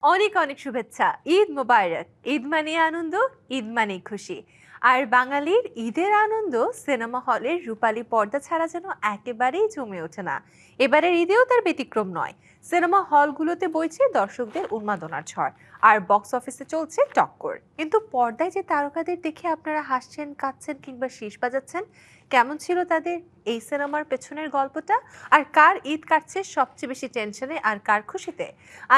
অনেক অনেক শুভেচ্ছা। ঈদ মোবারক। ঈদ মানে আনন্দ, ঈদ মানে খুশি। আর বাঙালির ঈদের আনন্দ সিনেমা হলের রূপালী পর্দা ছাড়া যেন একেবারেই জমে ওঠে না। এবারের ঈদেও তার ব্যতিক্রম নয়। সিনেমা হলগুলোতে বইছে দর্শকদের উন্মাদনার ঝড়, আর বক্স অফিসে চলছে টক্কর। কিন্তু পর্দায় যে তারকাদের দেখে আপনারা হাসছেন, কাঁদছেন কিংবা শীষ বাজাচ্ছেন, কেমন ছিল তাদের এই সিনেমার পেছনের গল্পটা? আর কার ঈদ কাটছে সবচেয়ে বেশি টেনশনে আর কার খুশিতে?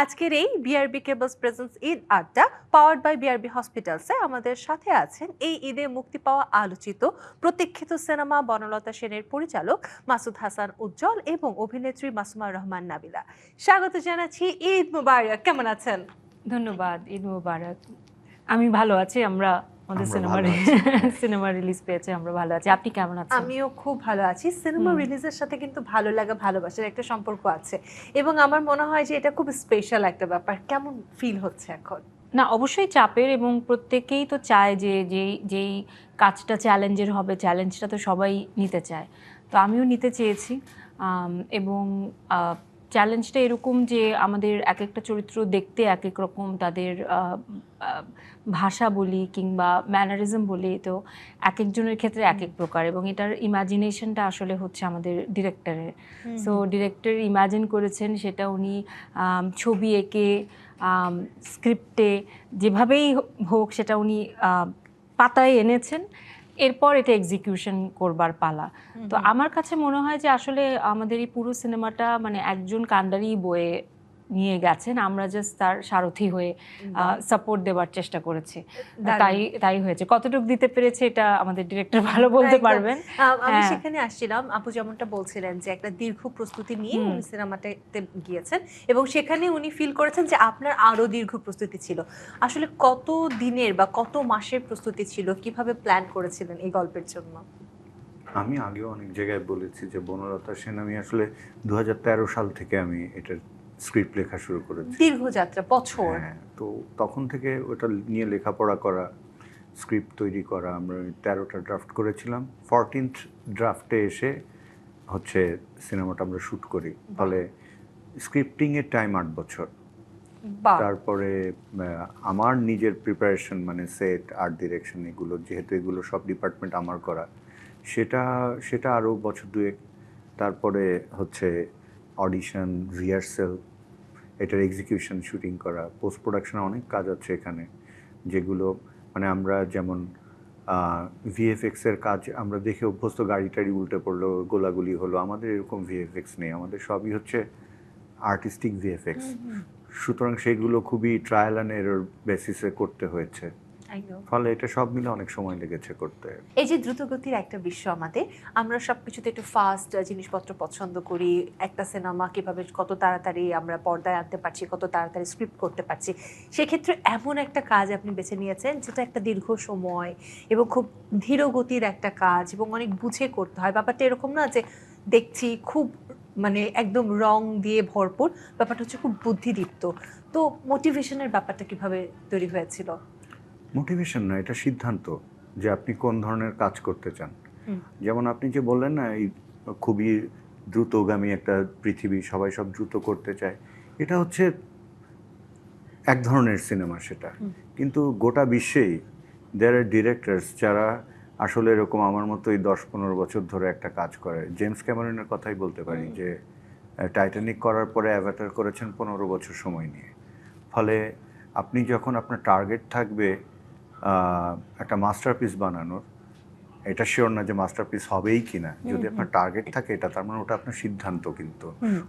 আজকের এই বিআরবি কেবলস প্রেজেন্স ঈদ আড্ডা পাওয়ার্ড বাই বিআরবি হসপিটালসে আমাদের সাথে আছেন এই ঈদে মুক্তি পাওয়া আলোচিত প্রতীক্ষিত সিনেমা বনলতা সেনের পরিচালক মাসুদ হাসান উজ্জ্বল এবং অভিনেত্রী মাসুমা রহমান নাবিলা। স্বাগত জানাচ্ছি। ঈদ মুবারক। কেমন আছেন? ধন্যবাদ। ঈদ মুবারক। আমি ভালো আছি। আমাদের আমরা সিনেমা ভালো আছি। সিনেমা রিলিজ পেয়েছে, আমরা ভালো আছি। আপনি কেমন আছেন? আমিও খুব ভালো আছি। সিনেমা রিলিজের সাথে কিন্তু ভালো লাগা, ভালোবাসার একটা সম্পর্ক আছে এবং আমার মনে হয় যে এটা খুব স্পেশাল একটা ব্যাপার। কেমন ফিল হচ্ছে এখন? না, অবশ্যই চাপের, এবং প্রত্যেকেই তো চায় যে যেই কাজটা চ্যালেঞ্জের হবে, চ্যালেঞ্জটা তো সবাই নিতে চায়। তো আমিও নিতে চেয়েছি। এবং চ্যালেঞ্জটা এরকম যে আমাদের এক একটা চরিত্র দেখতে এক এক রকম, তাদের ভাষা বলি কিংবা ম্যানারিজম বলি, তো এক একজনের ক্ষেত্রে এক এক প্রকার, এবং এটার ইমাজিনেশনটা আসলে হচ্ছে আমাদের ডিরেক্টরের। সো ডিরেক্টর ইমাজিন করেছেন সেটা উনি ছবি এঁকে স্ক্রিপ্টে যেভাবেই হোক সেটা উনি পাতায় এনেছেন। এরপর এটা এক্সিকিউশন করবার পালা। তো আমার কাছে মনে হয় যে আসলে আমাদের এই পুরো সিনেমাটা মানে একজন কান্ডারি বয়ে নিয়ে গেছেন, আমরা জাস্ট তার সারথি হয়ে সাপোর্ট দেওয়ার চেষ্টা করেছি। তাই তাই হয়েছে। কতটুকু দিতে পেরেছে এটা আমাদের ডিরেক্টর ভালো বলতে পারবেন। আমি সেখানে আসছিলাম, আপু যেমনটা বলছিলেন যে একটা দীর্ঘ প্রস্তুতি নিয়ে উনি সিনেমাটাতে গিয়েছেন এবং সেখানে উনি ফিল করেছেন যে আপনার আরো দীর্ঘ প্রস্তুতি ছিল। আসলে কত দিনের বা কত মাসের প্রস্তুতি ছিল, কিভাবে প্ল্যান করেছিলেন এই গল্পের জন্য? আমি আগেও অনেক জায়গায় বলেছি যে বনলতা সেন, আমি আসলে 2013 সাল থেকে আমি এটার স্ক্রিপ্ট লেখা শুরু করেছি। দীর্ঘ যাত্রা, বছর। হ্যাঁ, তো তখন থেকে ওটা নিয়ে লেখাপড়া করা, স্ক্রিপ্ট তৈরি করা। আমরা 13টা ড্রাফট করেছিলাম। 14th ড্রাফটে এসে হচ্ছে সিনেমাটা আমরা শ্যুট করি। ফলে স্ক্রিপ্টিংয়ের টাইম 8 বছর। তারপরে আমার নিজের প্রিপারেশন, মানে সেট, আর্ট ডিরেকশন, এগুলো যেহেতু এগুলো সব ডিপার্টমেন্ট আমার করা, সেটা সেটা আরও বছর দুয়েক। তারপরে হচ্ছে অডিশন, রিহার্সেল, এটার এক্সিকিউশন, শুটিং করা, পোস্ট প্রোডাকশনে অনেক কাজ আছে এখানে, যেগুলো মানে আমরা যেমন ভিএফএক্সের কাজ আমরা দেখে অভ্যস্ত, গাড়ি টাড়ি উল্টে পড়লো, গোলাগুলি হলো, আমাদের এরকম ভিএফএক্স নেই, আমাদের সবই হচ্ছে আর্টিস্টিক ভিএফএক্স। সুতরাং সেগুলো খুবই ট্রায়াল অ্যান্ড এরর বেসিসে করতে হয়েছে, ফলে এটা সব মিলে অনেক সময় লেগেছে করতে। এই যে দ্রুতগতির একটা বিশ্ব আমাদের, আমরা সবকিছুতে একটু ফাস্ট জিনিসপত্র পছন্দ করি। একটা সিনেমা কিভাবে কত তাড়াতাড়ি আমরা পর্দায় আনতে পারছি, কত তাড়াতাড়ি স্ক্রিপ্ট করতে পারছি, সেক্ষেত্রে এমন একটা কাজ আপনি বেছে নিয়েছেন যেটা একটা দীর্ঘ সময় এবং খুব ধীর গতির একটা কাজ এবং অনেক বুঝে করতে হয়। ব্যাপারটা এরকম না যে দেখছি খুব মানে একদম রং দিয়ে ভরপুর, ব্যাপারটা হচ্ছে খুব বুদ্ধিদীপ্ত। তো মোটিভেশনের ব্যাপারটা কিভাবে তৈরি হয়েছিল? মোটিভেশন না, এটা সিদ্ধান্ত যে আপনি কোন ধরনের কাজ করতে চান। যেমন আপনি যে বললেন না, এই খুবই দ্রুতগামী একটা পৃথিবী, সবাই সব দ্রুত করতে চায়, এটা হচ্ছে এক ধরনের সিনেমা সেটা। কিন্তু গোটা বিশ্বেই দেয়ার আর ডিরেক্টরস যারা আসলে এরকম আমার মতো এই 10-15 বছর ধরে একটা কাজ করে। জেমস ক্যামেরনের কথাই বলতে পারি, যে টাইটানিক করার পরে অ্যাভাটার করেছেন 15 বছর সময় নিয়ে। ফলে আপনি যখন আপনার টার্গেট থাকবে একটা মাস্টারপিস বানানোর, এটা শিওর না যে মাস্টারপিস হবেই কিনা, যদি আপনার টার্গেট থাকে এটা, তার মানে ওটা আপনার সিদ্ধান্ত। কিন্তু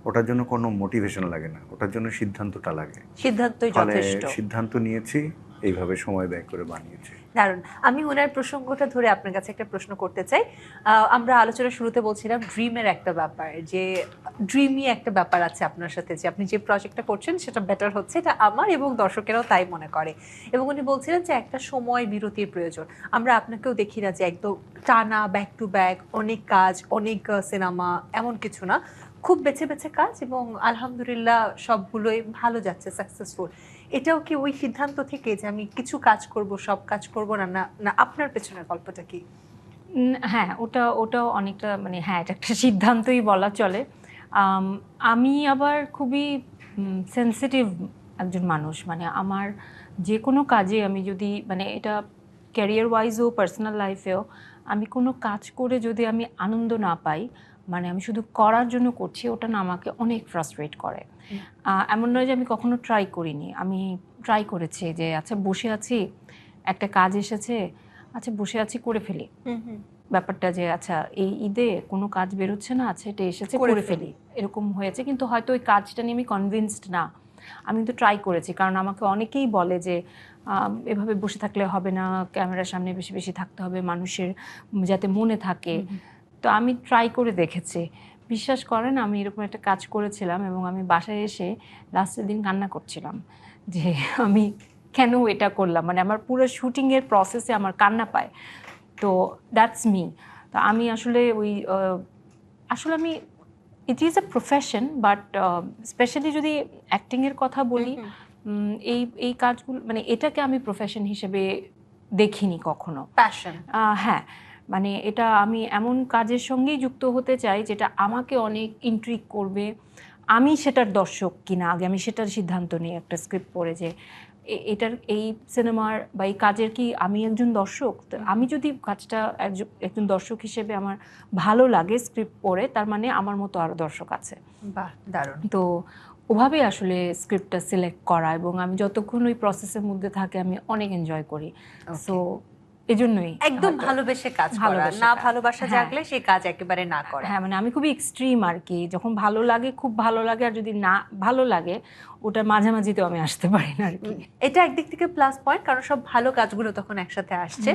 ওটার জন্য কোনো মোটিভেশন লাগে না, ওটার জন্য সিদ্ধান্তটা লাগে। সিদ্ধান্তই যথেষ্ট। সিদ্ধান্ত নিয়েছি, এইভাবে সময় ব্যয় করে বানিয়েছি। দারুণ। আমি ওনার প্রসঙ্গটা ধরে আপনার কাছে একটা প্রশ্ন করতে চাই। আমরা আলোচনার শুরুতে বলছিলাম ড্রিমের একটা ব্যাপার, যে ড্রিমি একটা ব্যাপার আছে আপনার সাথে, যে আপনি যে প্রজেক্টটা করছেন সেটা বেটার হচ্ছে, এটা আমার এবং দর্শকেরাও তাই মনে করে। এবং উনি বলছিলেন যে একটা সময় বিরতির প্রয়োজন। আমরা আপনাকেও দেখি না যে একদম টানা ব্যাক টু ব্যাক অনেক কাজ, অনেক সিনেমা, এমন কিছু না। খুব বেছে বেছে কাজ এবং আলহামদুলিল্লাহ সবগুলোই ভালো যাচ্ছে, সাকসেসফুল। এটাও কি ওই সিদ্ধান্ত থেকে যে আমি কিছু কাজ করব, সব কাজ করব না, না আপনার পেছনের গল্পটা কি? হ্যাঁ, ওটাও অনেকটা মানে হ্যাঁ, এটা একটা সিদ্ধান্তই বলা চলে। আমি আবার খুবই সেন্সিটিভ একজন মানুষ, মানে আমার যে কোনো কাজে আমি যদি মানে এটা ক্যারিয়ার ওয়াইজও পার্সোনাল লাইফেও আমি কোনো কাজ করে যদি আমি আনন্দ না পাই, মানে আমি শুধু করার জন্য করছি, ওটা না আমাকে অনেক ফ্রাস্ট্রেট করে। এমন নয় যে আমি কখনো ট্রাই করিনি, আমি ট্রাই করেছি যে আচ্ছা বসে আছি, একটা কাজ এসেছে, আচ্ছা বসে আছি করে ফেলি। ব্যাপারটা যে আচ্ছা এই ঈদে কোনো কাজ বেরোচ্ছে না, আচ্ছা এটা এসেছে করে ফেলি, এরকম হয়েছে। কিন্তু হয়তো ওই কাজটা নিয়ে আমি কনভিন্সড না। আমি কিন্তু ট্রাই করেছি, কারণ আমাকে অনেকেই বলে যে এভাবে বসে থাকলে হবে না, ক্যামেরার সামনে বেশি বেশি থাকতে হবে, মানুষের যাতে মনে থাকে। তো আমি ট্রাই করে দেখেছি। বিশ্বাস করেন আমি এরকম একটা কাজ করেছিলাম এবং আমি বাসায় এসে লাস্টের দিন কান্না করছিলাম যে আমি কেন এটা করলাম, মানে আমার পুরো শুটিংয়ের প্রসেসে আমার কান্না পায়। তো দ্যাটস মি। তো আমি আসলে ওই আসলে আমি it is a profession, but specially যদি অ্যাক্টিংয়ের কথা বলি, এই এই কাজগুলো মানে এটাকে আমি প্রফেশন হিসেবে দেখিনি কখনো। প্যাশন। হ্যাঁ, মানে এটা আমি এমন কাজের সঙ্গেই যুক্ত হতে চাই যেটা আমাকে অনেক ইন্ট্রিগ করবে। আমি সেটার দর্শক কিনা আগে আমি সেটার সিদ্ধান্ত নিই একটা স্ক্রিপ্ট পড়ে যে এটার এই সিনেমার বা এই কাজের কি আমি একজন দর্শক। তো আমি যদি কাজটা একজন দর্শক হিসেবে আমার ভালো লাগে স্ক্রিপ্ট পড়ে, তার মানে আমার মতো আরও দর্শক আছে। বাহ, দারুণ। তো ওভাবেই আসলে স্ক্রিপ্টটা সিলেক্ট করা, এবং আমি যতক্ষণ ওই প্রসেসের মধ্যে থাকে আমি অনেক এনজয় করি। সো এজন্যই একদম ভালোবেসে কাজ করা, ভালোবেসে না কাজ। ভালোবাসা হ্যাঁ। জাগলে সেই কাজ একেবারে না করা। হ্যাঁ, মানে আমি খুবই এক্সট্রিম আর কি, যখন ভালো লাগে খুব ভালো লাগে, আর যদি না ভালো লাগে ওটা মাঝামাঝিতেও আমি আসতে পারি না আর কি। এটা একদিক থেকে প্লাস পয়েন্ট, কারণ সব ভালো কাজগুলো তখন একসাথে আসছে।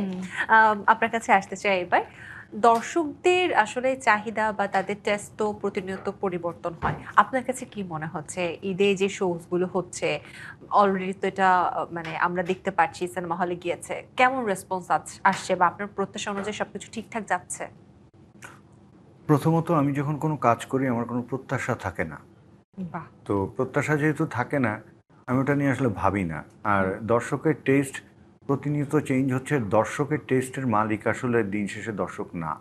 আপনার কাছে আসতে চাই এবার, দর্শকদের আসলে চাহিদা বা তাদের টেস্ট তো প্রতিনিয়ত পরিবর্তন হয়। আপনার কাছে কি মনে হচ্ছে ঈদে যে শোজ গুলো হচ্ছে, অলরেডি তো এটা মানে আমরা দেখতে পাচ্ছি সিনেমা হলে গিয়েছে, কেমন রেসপন্স আসছে বা আপনার প্রত্যাশা অনুযায়ী সবকিছু ঠিকঠাক যাচ্ছে? প্রথমত আমি যখন কোনো কাজ করি আমার কোনো প্রত্যাশা থাকে না। বাহ। তো প্রত্যাশা যেহেতু থাকে না, আমি ওটা নিয়ে আসলে ভাবি না। আর দর্শকের টেস্ট প্রতিনিয়ত চেঞ্জ হচ্ছে। দর্শকের টেস্টের মালিক আসলে দিন শেষে দর্শক না,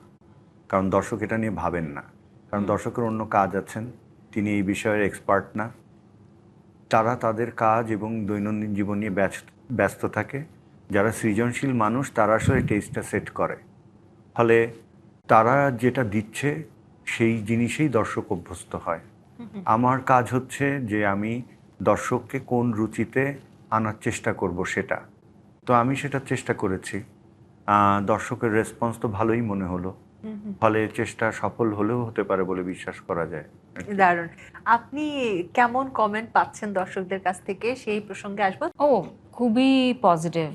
কারণ দর্শক এটা নিয়ে ভাবেন না। কারণ দর্শকের অন্য কাজ আছেন, তিনি এই বিষয়ের এক্সপার্ট না। তারা তাদের কাজ এবং দৈনন্দিন জীবন নিয়ে ব্যস্ত থাকে। যারা সৃজনশীল মানুষ তারা আসলে টেস্টটা সেট করে, ফলে তারা যেটা দিচ্ছে সেই জিনিসেই দর্শক অভ্যস্ত হয়। আমার কাজ হচ্ছে যে আমি দর্শককে কোন রুচিতে আনার চেষ্টা করব সেটা। তো আমি সেটার চেষ্টা করেছি। দর্শকের রেসপন্স তো ভালোই মনে হলো, ফলে চেষ্টা সফল হলেও হতে পারে বলে বিশ্বাস করা যায়। দারুণ। আপনি কেমন কমেন্ট পাচ্ছেন দর্শকদের কাছ থেকে সেই প্রসঙ্গে আসবো। ও খুবই পজিটিভ,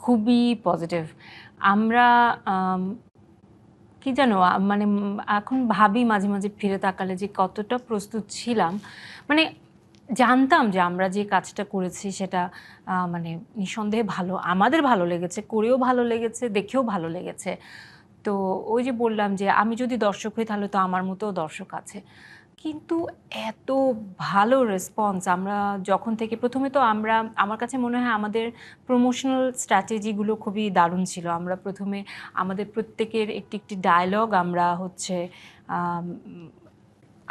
খুবই পজিটিভ। আমরা কি জানো মানে এখন ভাবি মাঝে মাঝে ফিরে তাকালে যে কতটা প্রস্তুত ছিলাম। মানে জানতাম যে আমরা যে কাজটা করেছি সেটা মানে নিঃসন্দেহে ভালো, আমাদের ভালো লেগেছে, করেও ভালো লেগেছে, দেখেও ভালো লেগেছে। তো ওই যে বললাম যে আমি যদি দর্শক হই তাহলে তো আমার মতোও দর্শক আছে। কিন্তু এত ভালো রেসপন্স আমরা যখন থেকে প্রথমে তো আমরা, আমার কাছে মনে হয় আমাদের প্রমোশনাল স্ট্র্যাটেজিগুলো খুবই দারুণ ছিল। আমরা প্রথমে আমাদের প্রত্যেকের একটি একটি ডায়লগ আমরা হচ্ছে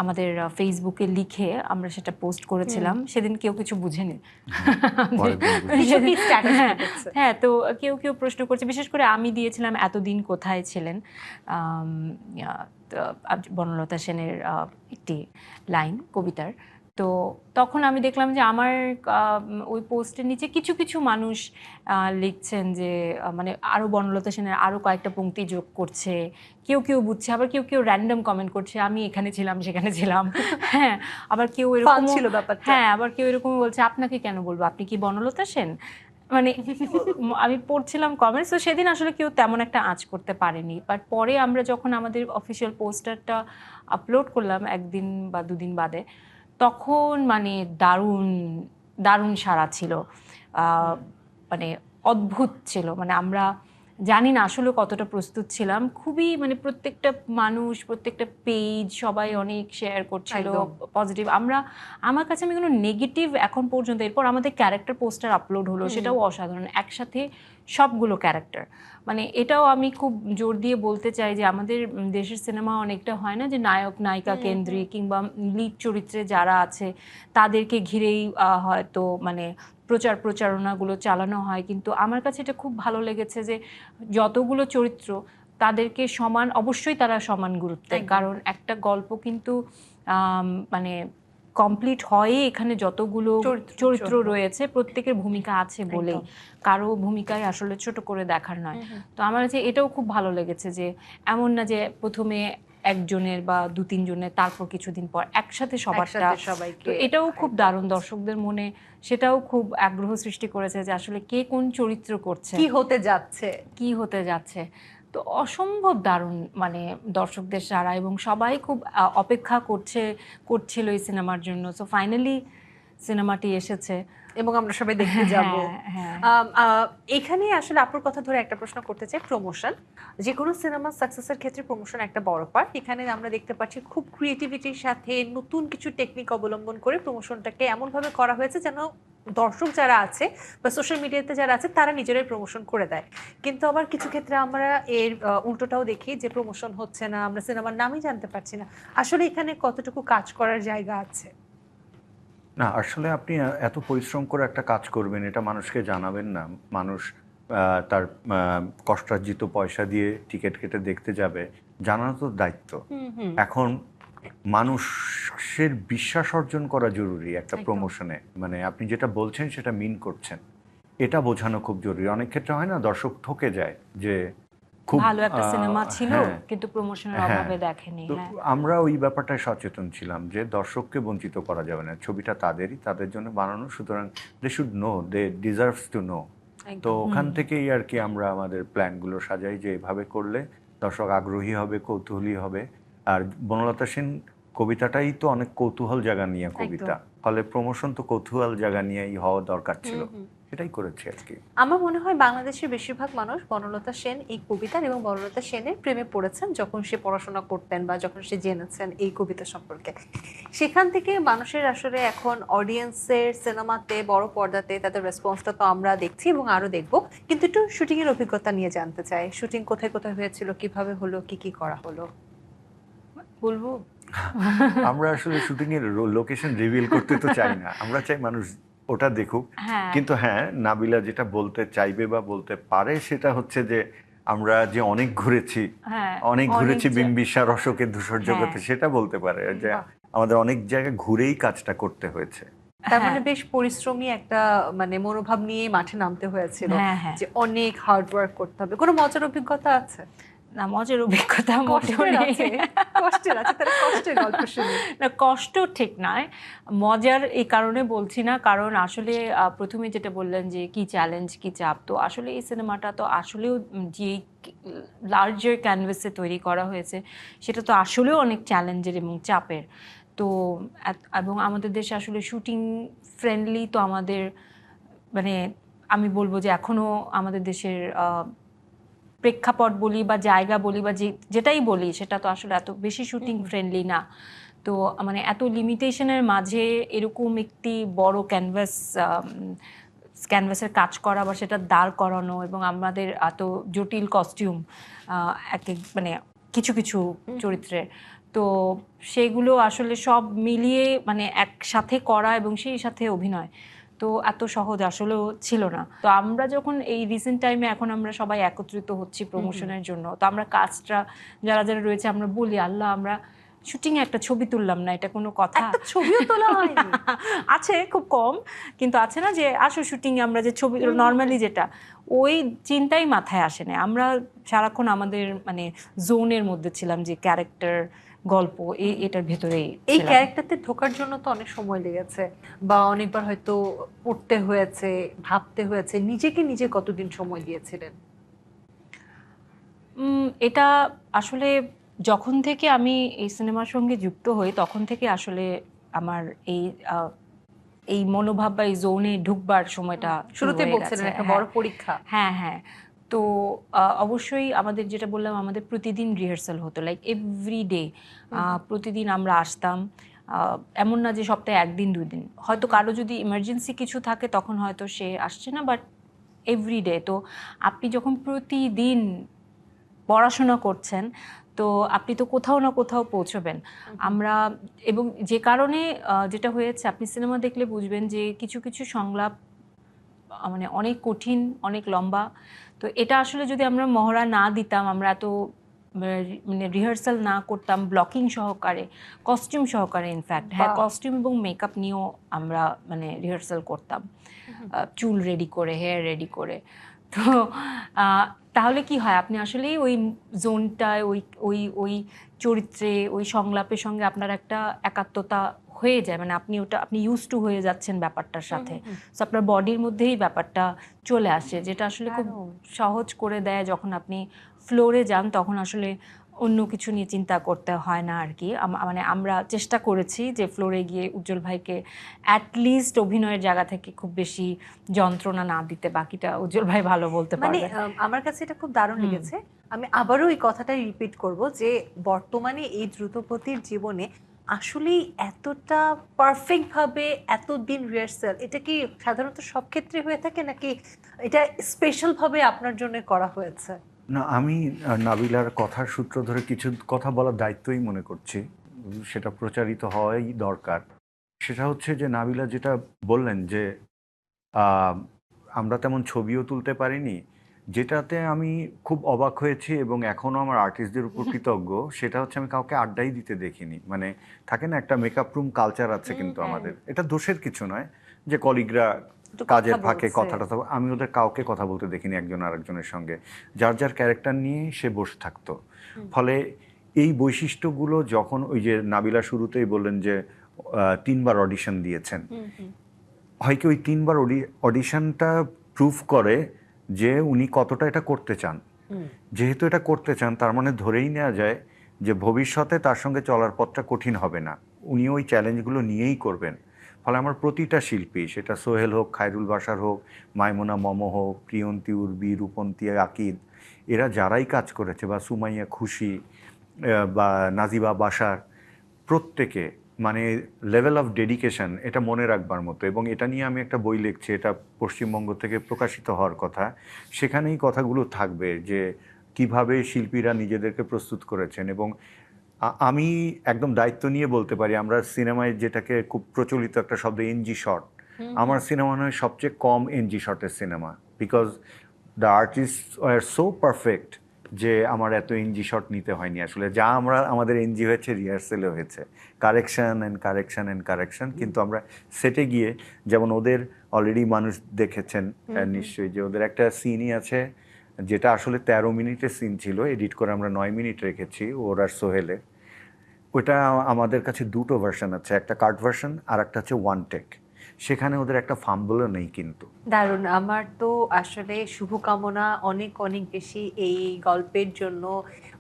আমাদের ফেসবুকে লিখে আমরা সেটা পোস্ট করেছিলাম। সেদিন কেউ কিছু বুঝেনি। হ্যাঁ, তো কেউ কেউ প্রশ্ন করছে, বিশেষ করে আমি দিয়েছিলাম এতদিন কোথায় ছিলেন, বনলতা সেনের একটি লাইন কবিতার। তো তখন আমি দেখলাম যে আমার ওই পোস্টের নিচে কিছু কিছু মানুষ লিখছেন যে মানে আরও বনলতা সেনের আরও কয়েকটা পংক্তি যোগ করছে, কেউ কেউ বুঝছে, আবার কেউ কেউ র্যান্ডম কমেন্ট করছে আমি এখানে ছিলাম সেখানে ছিলাম। হ্যাঁ, আবার কেউ এরকম ছিল ব্যাপারটা। হ্যাঁ, আবার কেউ এরকম বলছে আপনাকে কেন বলবো, আপনি কি বনলতা সেন। মানে আমি পড়ছিলাম কমেন্টস, তো সেদিন আসলে কেউ তেমন একটা আঁচ করতে পারেনি। বাট পরে আমরা যখন আমাদের অফিসিয়াল পোস্টারটা আপলোড করলাম একদিন বা দুদিন বাদে, তখন মানে দারুণ দারুণ সাড়া ছিল, মানে অদ্ভুত ছিল। মানে আমরা জানি না আসলে কতটা প্রস্তুত ছিলাম। খুবই মানে প্রত্যেকটা মানুষ, প্রত্যেকটা পেজ সবাই অনেক শেয়ার করছিল পজিটিভ। আমার কাছে আমি কোনো নেগেটিভ এখন পর্যন্ত, এরপর আমাদের ক্যারেক্টার পোস্টার আপলোড হলো, সেটাও অসাধারণ, একসাথে সবগুলো ক্যারেক্টার মানে এটাও আমি খুব জোর দিয়ে বলতে চাই যে আমাদের দেশের সিনেমা অনেকটা হয় না যে নায়ক নায়িকা কেন্দ্রিক কিংবা লিড চরিত্রে যারা আছে তাদেরকে ঘিরেই হয়তো মানে প্রচারণাগুলো চালানো হয়, কিন্তু আমার কাছে এটা খুব ভালো লেগেছে যে যতগুলো চরিত্র তাদেরকে সমান, অবশ্যই তারা সমান গুরুত্বে, একদম। কারণ একটা গল্প কিন্তু মানে কমপ্লিট হয়ে এখানে যতগুলো চরিত্র জন্য। রয়েছে প্রত্যেকের ভূমিকা আছে বলেই, একদম। কারো ভূমিকায় আসলে ছোট করে দেখার নয়। হুম, হুম। তো আমার কাছে এটাও খুব ভালো লেগেছে যে এমন না যে প্রথমে একজনের বা দু তিনজনের, তারপর কিছুদিন পর একসাথে সবারটা। একসাথে তো সবাইকে এটাও খুব একদম। দারুণ, দর্শকদের মনে সেটাও খুব আগ্রহ সৃষ্টি করেছে যে আসলে কে কোন চরিত্র করছে, কি হতে যাচ্ছে। কি হতে যাচ্ছে। তো অসম্ভব দারুণ, মানে দর্শকদের সাড়া, এবং সবাই খুব অপেক্ষা করছিল এই সিনেমার জন্য। সো ফাইনালি সিনেমাটি এসেছে। এবং আমরা সবাই দেখতে যাব। হ্যাঁ, হ্যাঁ। এখানে আসলে আপুর কথা ধরে একটা প্রশ্ন করতে চাই, প্রমোশন। যে কোনো সিনেমার সাকসেসের ক্ষেত্রে প্রমোশন একটা বড় পার্ট। এখানে আমরা দেখতে পাচ্ছি খুব ক্রিয়েটিভিটির সাথে নতুন কিছু টেকনিক অবলম্বন করে প্রমোশনটাকে এমনভাবে করা হয়েছে যেন দর্শক যারা আছে বা সোশ্যাল মিডিয়াতে যারা আছে তারা নিজেরাই প্রমোশন করে দেয়। কিন্তু আবার কিছু ক্ষেত্রে আমরা এর উল্টোটাও দেখি যে প্রমোশন হচ্ছে না, আমরা সিনেমার নামই জানতে পারছি না। আসলে এখানে কতটুকু কাজ করার জায়গা আছে? না, আসলে আপনি এত পরিশ্রম করে একটা কাজ করবেন, এটা মানুষকে জানাবেন না। মানুষ তার কষ্টার্জিত পয়সা দিয়ে টিকিট কেটে দেখতে যাবে, জানানো তো দায়িত্ব। এখন মানুষের বিশ্বাস অর্জন করা জরুরি একটা একদম। প্রমোশনে। মানে আপনি যেটা বলছেন সেটা মিন করছেন, এটা বোঝানো খুব জরুরি। অনেক ক্ষেত্রে হয় না, দর্শক ঠকে যায় যে খুব ভালো একটা সিনেমা ছিল হ্যাঁ, কিন্তু প্রমোশনের হ্যাঁ। অভাবে দেখেনি। তো হ্যাঁ, আমরা ওই ব্যাপারটায় সচেতন ছিলাম যে দর্শককে বঞ্চিত করা যাবে না, ছবিটা তাদেরই, তাদের জন্য বানানো, সুতরাং they should know, they deserves to know. তো ওখান থেকেই আর কি আমরা আমাদের প্ল্যানগুলো সাজাই যে এভাবে করলে দর্শক আগ্রহী হবে, কৌতূহলী হবে। আর বনলতা সেন কবিতাটাই তো অনেক কৌতূহল জায়গা নিয়ে কবিতা, ফলে প্রমোশন তো কৌতূহল জায়গা নিয়েই হওয়া দরকার ছিল, সেটাই করেছি আর কি। আমার মনে হয় বাংলাদেশের বেশিরভাগ মানুষ বনলতা সেন এই কবিতার এবং বনলতা সেনের প্রেমে পড়েছেন যখন সে পড়াশোনা করতেন বা যখন সে জেনেছেন এই কবিতা সম্পর্কে। সেখান থেকে মানুষের আসলে এখন অডিয়েন্সের সিনেমাতে বড় পর্দাতে তাদের রেসপন্সটা তো আমরা দেখছি এবং আরো দেখব। কিন্তু একটু শুটিং এর অভিজ্ঞতা নিয়ে জানতে চাই। শুটিং কোথায় কোথায় হয়েছিল, কিভাবে হলো, কি কি করা হলো? বলবো। আমরা আসলে শুটিং এর লোকেশন রিভিল করতে তো চাই না, আমরা চাই মানুষ ওটা দেখুক। হ্যাঁ, কিন্তু হ্যাঁ, নাবিলা যেটা বলতে চাইবে বা বলতে পারে সেটা হচ্ছে যে আমরা যে অনেক ঘুরেছি, হ্যাঁ, অনেক ঘুরেছি অনেক বিম্বিসার অশোকের ধূসর জগতে, হ্যাঁ। সেটা বলতে পারে যে বাহ। আমাদের অনেক জায়গায় ঘুরেই কাজটা করতে হয়েছে। তার মানে হ্যাঁ, বেশ পরিশ্রমী একটা মানে মনোভাব নিয়ে মাঠে নামতে হয়েছিল, হ্যাঁ, হ্যাঁ। যে অনেক হার্ড ওয়ার্ক করতে হবে। কোনো মজার অভিজ্ঞতা আছে? না, মজার অভিজ্ঞতা মোটেও কষ্টের নেই। আছে? কষ্টের আছে, তাহলে কষ্টের গল্প শুনি। না, কষ্ট ঠিক নয়, মজার এই কারণে বলছি না, কারণ আসলে প্রথমে যেটা বললেন যে কি চ্যালেঞ্জ কি চাপ, তো আসলে এই সিনেমাটা তো আসলেও যে লার্জার ক্যানভাসে তৈরি করা হয়েছে সেটা তো আসলেও অনেক চ্যালেঞ্জের এবং চাপের। তো এবং আমাদের দেশে আসলে শুটিং ফ্রেন্ডলি তো আমাদের, মানে আমি বলবো যে এখনো আমাদের দেশের প্রেক্ষাপট বলি বা জায়গা বলি বা যেটাই বলি সেটা তো আসলে এত বেশি শুটিং ফ্রেন্ডলি না। তো মানে এত লিমিটেশনের মাঝে এরকম একটি বড় ক্যানভাসের কাজ করা বা সেটা দাঁড় করানো, এবং আমাদের এত জটিল কস্টিউম এক এক মানে কিছু কিছু চরিত্রে, তো সেগুলো আসলে সব মিলিয়ে মানে একসাথে করা এবং সেই সাথে অভিনয়, তো এত সহজ আসলেও ছিল না। তো আমরা যখন এই রিসেন্ট টাইমে এখন আমরা সবাই একত্রিত হচ্ছি প্রমোশনের জন্য, তো আমরা কাজটা যারা যারা রয়েছে আমরা বলি, আল্লাহ আমরা শুটিং এ একটা ছবি তুললাম না, এটা কোনো কথা? একটা ছবিও তোলা হয়নি? আছে খুব কম, কিন্তু আছে না যে আসো শুটিং এ আমরা যে ছবি নর্মালি যেটা, ওই চিন্তাই মাথায় আসে না। আমরা সারাক্ষণ আমাদের মানে জোনের মধ্যে ছিলাম যে ক্যারেক্টার গল্প এটার ভেতরেই এই ছিলাম। ক্যারেক্টারতে ঢোকার জন্য তো অনেক সময় লেগেছে বা অনেকবার হয়তো পড়তে হয়েছে, ভাবতে হয়েছে। নিজেকে নিজে কতদিন সময় দিয়েছিলেন? এটা আসলে যখন থেকে আমি এই সিনেমার সঙ্গে যুক্ত হই তখন থেকে আসলে আমার এই এই মনোভাব বা এই জোনে ঢুকবার সময়টা শুরু শুরুতে হয়ে বলছিলেন গেছে। একটা হ্যাঁ, বড় পরীক্ষা। হ্যাঁ, হ্যাঁ। তো অবশ্যই আমাদের যেটা বললাম, আমাদের প্রতিদিন রিহার্সাল হতো, লাইক এভরিডে। প্রতিদিন আমরা আসতাম। এমন না যে সপ্তাহে 1 দিন 2 দিন, হয়তো কারো যদি ইমার্জেন্সি কিছু থাকে তখন হয়তো সে আসছে না, বাট এভরিডে। তো আপনি যখন প্রতিদিন পড়াশোনা করছেন, তো আপনি তো কোথাও না কোথাও পৌঁছবেন। আমরা এবং যে কারণে যেটা হয়েছে, আপনি সিনেমা দেখলে বুঝবেন যে কিছু কিছু সংলাপ মানে অনেক কঠিন, অনেক লম্বা। তো এটা আসলে যদি আমরা মহড়া না দিতাম, আমরা এত মানে রিহার্সাল না করতাম ব্লকিং সহকারে, কস্টিউম সহকারে, ইনফ্যাক্ট হ্যাঁ বাহ! কস্টিউম এবং মেকআপ নিয়েও আমরা মানে রিহার্সাল করতাম, চুল রেডি করে, হেয়ার রেডি করে। তো আহ, তাহলে কি হয়, আপনি আসলেই ওই জোনটায়, ওই ওই ওই চরিত্রে, ওই সংলাপের সঙ্গে আপনার একটা একাত্মতা হয়ে যায়, মানে আপনি ওটা আপনি ইউজ টু হয়ে যাচ্ছেন ব্যাপারটার সাথে। সো আপনার বডির মধ্যেই ব্যাপারটা চলে আসে, যেটা আসলে খুব দারুণ। সহজ করে দেয় যখন আপনি ফ্লোরে যান, তখন আসলে অন্য কিছু নিয়ে চিন্তা করতে হয় না আর কি। মানে আমরা চেষ্টা করেছি যে ফ্লোরে গিয়ে উজ্জ্বল ভাইকে অ্যাটলিস্ট অভিনয়ের জায়গা থেকে খুব বেশি যন্ত্রণা না দিতে, বাকিটা উজ্জ্বল ভাই ভালো বলতে মানে পারবে। আমার কাছে এটা খুব দারুণ লেগেছে। আমি আবারও এই কথাটাই রিপিট করব যে বর্তমানে এই দ্রুতগতির জীবনে আসলেই এতটা পারফেক্ট ভাবে এতদিন রিহার্সাল, এটা কি সাধারণত সব ক্ষেত্রে হয়ে থাকে নাকি এটা স্পেশাল ভাবে আপনার জন্য করা হয়েছে? না, আমি নাবিলার কথার সূত্র ধরে কিছু কথা বলার দায়িত্বই মনে করছি। সেটা প্রচারিত হওয়াই দরকার। সেটা হচ্ছে যে নাবিলা যেটা বললেন যে আহ, আমরা তেমন ছবিও তুলতে পারিনি। যেটাতে আমি খুব অবাক হয়েছি এবং এখনও আমার আর্টিস্টদের উপর কৃতজ্ঞ, সেটা হচ্ছে আমি কাউকে আড্ডাই দিতে দেখিনি। মানে থাকে না একটা মেকআপ রুম কালচার আছে কিন্তু আমাদের, এটা দোষের কিছু নয় যে কলিগরা একটু কাজের কথা ফাঁকে বলছে। কথাটা তো, আমি ওদের কাউকে কথা বলতে দেখিনি একজন আরেকজনের সঙ্গে। যার যার ক্যারেক্টার নিয়ে সে বসে থাকতো। ফলে এই বৈশিষ্ট্যগুলো যখন ওই যে নাবিলা শুরুতেই বললেন যে 3বার অডিশন দিয়েছেন, হয় কি ওই 3বার অডিশনটা প্রুভ করে যে উনি কতটা এটা করতে চান। যেহেতু এটা করতে চান, তার মানে ধরেই নেওয়া যায় যে ভবিষ্যতে তার সঙ্গে চলার পথটা কঠিন হবে না, উনি ওই চ্যালেঞ্জগুলো নিয়েই করবেন। ফলে আমার প্রতিটা শিল্পী, সেটা সোহেল হোক, খায়রুল বাশার হোক, মাইমুনা মম হোক, প্রিয়ন্তী উর্বি, রূপন্তী আকিদ, এরা যারাই কাজ করেছে, বা সুমাইয়া খুশি, বা নাজিবা বাশার, প্রত্যেকে মানে লেভেল অফ ডেডিকেশন, এটা মনে রাখবার মতো। এবং এটা নিয়ে আমি একটা বই লিখছি, এটা পশ্চিমবঙ্গ থেকে প্রকাশিত হওয়ার কথা। সেখানেই কথাগুলো থাকবে যে কিভাবে শিল্পীরা নিজেদেরকে প্রস্তুত করেছেন। এবং আমি একদম দায়িত্ব নিয়ে বলতে পারি, আমরা সিনেমায় যেটাকে খুব প্রচলিত একটা শব্দ এনজি শট, আমার সিনেমা মনে হয় সবচেয়ে কম এনজি শটের cinema. Because the artist are so perfect যে আমার এত এনজি শট নিতে হয়নি আসলে। যা আমাদের এনজি হয়েছে রিহার্সেলে হয়েছে, correction and correction and correction. কিন্তু আমরা সেটে গিয়ে, যেমন ওদের অলরেডি মানুষ দেখেছেন নিশ্চয়ই, যে ওদের একটা সিনই আছে যেটা আসলে 13 মিনিটের সিন ছিল, এডিট করে আমরা 9 মিনিট রেখেছি ওর আর সোহেলের। ওইটা আমাদের কাছে দুটো ভার্সন আছে, একটা কাট ভার্সন আর একটা হচ্ছে ওয়ান টেক। সেখানে ওদের একটা ফাম্বলও নেই কিন্তু। দারুণ। আমার তো আসলে শুভকামনা অনেক অনেক বেশি এই গল্পের জন্য।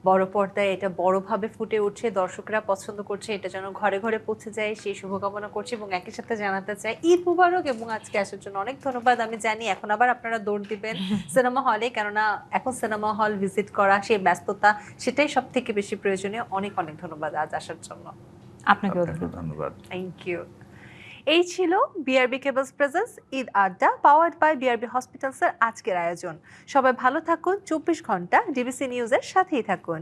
বড় পর্দায় এটা বড়ভাবে ফুটে উঠছে, দর্শকরা পছন্দ করছে, এটা যেন ঘরে ঘরে পৌঁছে যায় সেই শুভকামনা করছি। এবং একই সাথে জানাতে চাই ঈদ মুবারক, এবং আজকে আসার জন্য অনেক ধন্যবাদ। আমি জানি এখন আবার আপনারা দৌড় দিবেন সিনেমা হলে, কেননা এখন সিনেমা হল ভিজিট করা সেই ব্যস্ততা, সেটাই সব থেকে বেশি প্রয়োজনীয়। অনেক অনেক ধন্যবাদ আজ আসার জন্য। আপনাকেও আপনাকেও ধন্যবাদ। Thank you. এই ছিল বিআরবি কেবলস প্রেজেন্স ঈদ আড্ডা, পাওয়ার্ড বাই বিআরবি হসপিটালসের আজকের আয়োজন। সবাই ভালো থাকুন, 24 ঘন্টা ডিবিসি নিউজের সাথেই থাকুন।